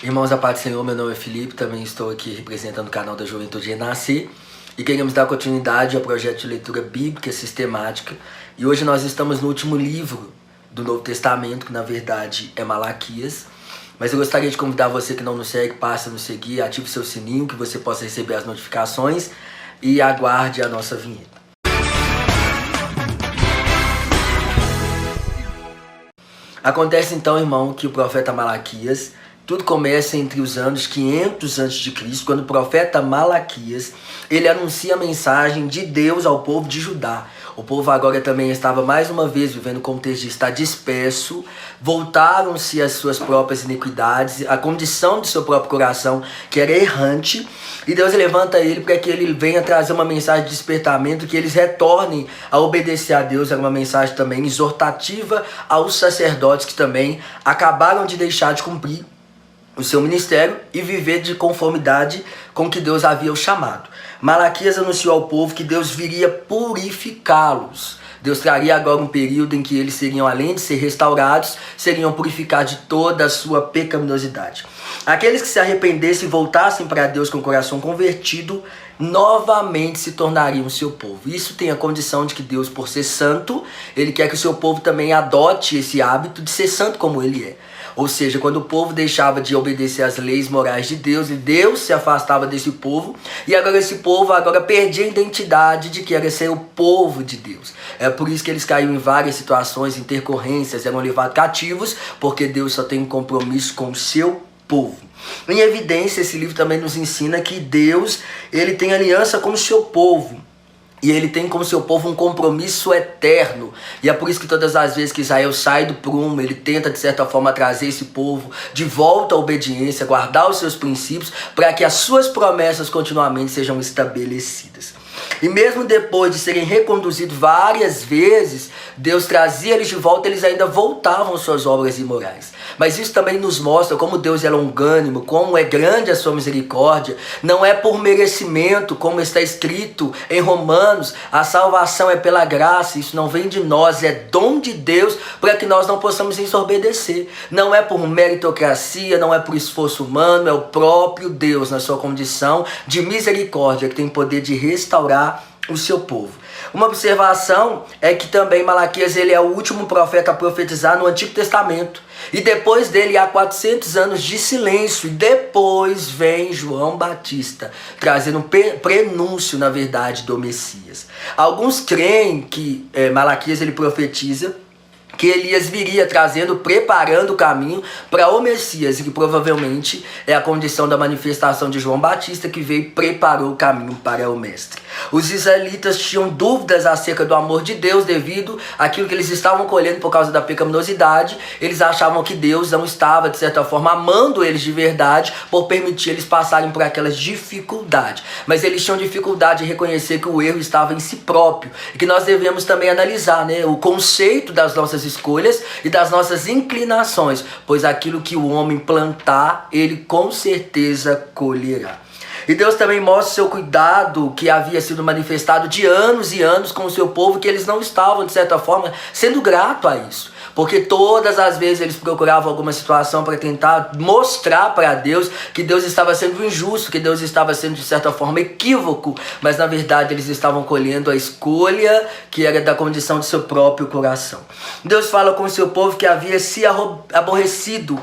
Irmãos da paz do Senhor, meu nome é Felipe, também estou aqui representando o canal da Juventude Renascer e queremos dar continuidade ao projeto de leitura bíblica sistemática. E hoje nós estamos no último livro do Novo Testamento, que na verdade é Malaquias. Mas eu gostaria de convidar você que não nos segue, passe a nos seguir, ative seu sininho, que você possa receber as notificações e aguarde a nossa vinheta. Acontece então, irmão, que o profeta Malaquias, tudo começa entre os anos 500 a.C., quando o profeta Malaquias, ele anuncia a mensagem de Deus ao povo de Judá. O povo agora também estava mais uma vez vivendo o contexto de estar disperso, voltaram-se às suas próprias iniquidades, a condição de seu próprio coração, que era errante, e Deus levanta ele para que ele venha trazer uma mensagem de despertamento, que eles retornem a obedecer a Deus. Era uma mensagem também exortativa aos sacerdotes que também acabaram de deixar de cumprir o seu ministério e viver de conformidade com o que Deus havia o chamado. Malaquias anunciou ao povo que Deus viria purificá-los. Deus traria agora um período em que eles seriam, além de ser restaurados, seriam purificados de toda a sua pecaminosidade. Aqueles que se arrependessem e voltassem para Deus com o coração convertido, novamente se tornariam seu povo. Isso tem a condição de que Deus, por ser santo, ele quer que o seu povo também adote esse hábito de ser santo como ele é. Ou seja, quando o povo deixava de obedecer às leis morais de Deus, e Deus se afastava desse povo, e agora esse povo perdia a identidade de que era ser o povo de Deus. É por isso que eles caíram em várias situações, intercorrências, eram levados cativos, porque Deus só tem um compromisso com o seu povo. Em evidência, esse livro também nos ensina que Deus, ele tem aliança com o seu povo. E ele tem com seu povo um compromisso eterno. E é por isso que todas as vezes que Israel sai do prumo, ele tenta de certa forma trazer esse povo de volta à obediência, guardar os seus princípios, para que as suas promessas continuamente sejam estabelecidas. E mesmo depois de serem reconduzidos várias vezes, Deus trazia eles de volta, eles ainda voltavam às suas obras imorais. Mas isso também nos mostra como Deus é longânimo, como é grande a sua misericórdia. Não é por merecimento, como está escrito em Romanos, a salvação é pela graça, isso não vem de nós, é dom de Deus para que nós não possamos desobedecer. Não é por meritocracia, não é por esforço humano, é o próprio Deus na sua condição de misericórdia que tem poder de restaurar o seu povo. Uma observação é que também Malaquias ele é o último profeta a profetizar no Antigo Testamento. E depois dele há 400 anos de silêncio. E depois vem João Batista, trazendo um prenúncio, na verdade, do Messias. Alguns creem que Malaquias ele profetiza que Elias viria preparando o caminho para o Messias, e que provavelmente é a condição da manifestação de João Batista, que veio e preparou o caminho para o Mestre. Os israelitas tinham dúvidas acerca do amor de Deus devido àquilo que eles estavam colhendo por causa da pecaminosidade. Eles achavam que Deus não estava, de certa forma, amando eles de verdade por permitir eles passarem por aquelas dificuldades. Mas eles tinham dificuldade em reconhecer que o erro estava em si próprio, e que nós devemos também analisar, o conceito das nossas escolhas e das nossas inclinações, pois aquilo que o homem plantar, ele com certeza colherá. E Deus também mostra o seu cuidado que havia sido manifestado de anos e anos com o seu povo, que eles não estavam, de certa forma, sendo grato a isso. Porque todas as vezes eles procuravam alguma situação para tentar mostrar para Deus que Deus estava sendo injusto, que Deus estava sendo de certa forma equívoco, mas na verdade eles estavam colhendo a escolha que era da condição de seu próprio coração. Deus fala com o seu povo que havia se aborrecido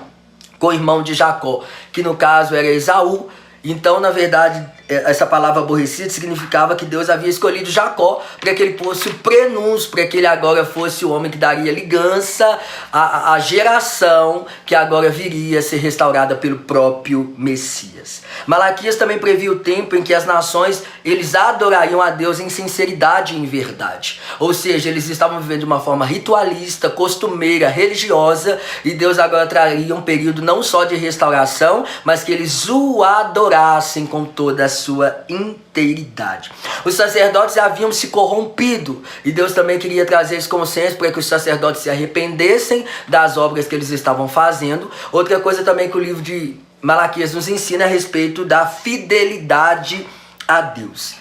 com o irmão de Jacó, que no caso era Esaú. Então, na verdade, essa palavra aborrecido significava que Deus havia escolhido Jacó para que ele fosse o prenúncio, para que ele agora fosse o homem que daria ligança à geração que agora viria a ser restaurada pelo próprio Messias. Malaquias também previa o tempo em que as nações eles adorariam a Deus em sinceridade e em verdade. Ou seja, eles estavam vivendo de uma forma ritualista, costumeira, religiosa, e Deus agora traria um período não só de restauração, mas que eles o adorassem com toda a sua inteiridade. Os sacerdotes haviam se corrompido, e Deus também queria trazer esse consenso para que os sacerdotes se arrependessem das obras que eles estavam fazendo. Outra coisa também que o livro de Malaquias nos ensina a respeito da fidelidade a Deus.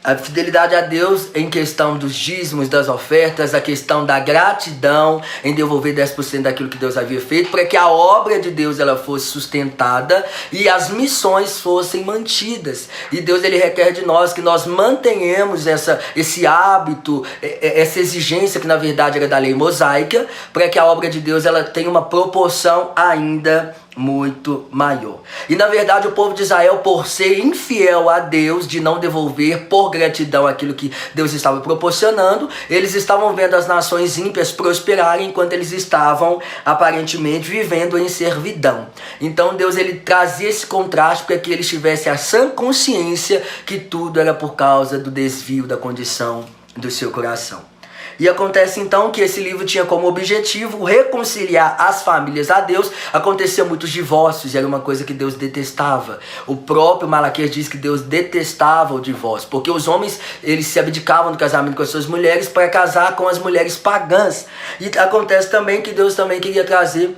A fidelidade a Deus em questão dos dízimos, das ofertas, a questão da gratidão em devolver 10% daquilo que Deus havia feito, para que a obra de Deus ela fosse sustentada e as missões fossem mantidas. E Deus ele requer de nós que nós mantenhamos esse hábito, essa exigência que na verdade era da lei mosaica, para que a obra de Deus ela tenha uma proporção ainda muito maior. E na verdade o povo de Israel, por ser infiel a Deus, de não devolver por gratidão aquilo que Deus estava proporcionando, eles estavam vendo as nações ímpias prosperarem enquanto eles estavam aparentemente vivendo em servidão. Então Deus ele trazia esse contraste para que eles tivessem a sã consciência que tudo era por causa do desvio da condição do seu coração. E acontece então que esse livro tinha como objetivo reconciliar as famílias a Deus. Acontecia muitos divórcios e era uma coisa que Deus detestava. O próprio Malaquias diz que Deus detestava o divórcio, porque os homens eles se abdicavam do casamento com as suas mulheres para casar com as mulheres pagãs. E acontece também que Deus também queria trazer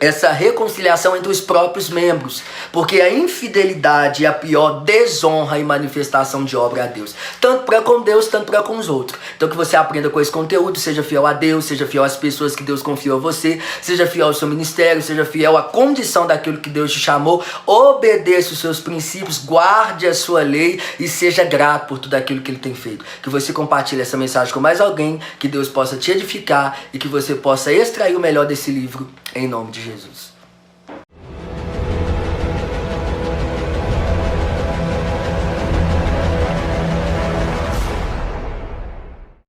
essa reconciliação entre os próprios membros, porque a infidelidade é a pior desonra e manifestação de obra a Deus, tanto para com Deus, tanto para com os outros. Então que você aprenda com esse conteúdo, seja fiel a Deus, seja fiel às pessoas que Deus confiou a você, seja fiel ao seu ministério, seja fiel à condição daquilo que Deus te chamou, obedeça os seus princípios, guarde a sua lei e seja grato por tudo aquilo que Ele tem feito. Que você compartilhe essa mensagem com mais alguém, que Deus possa te edificar e que você possa extrair o melhor desse livro, em nome de Jesus.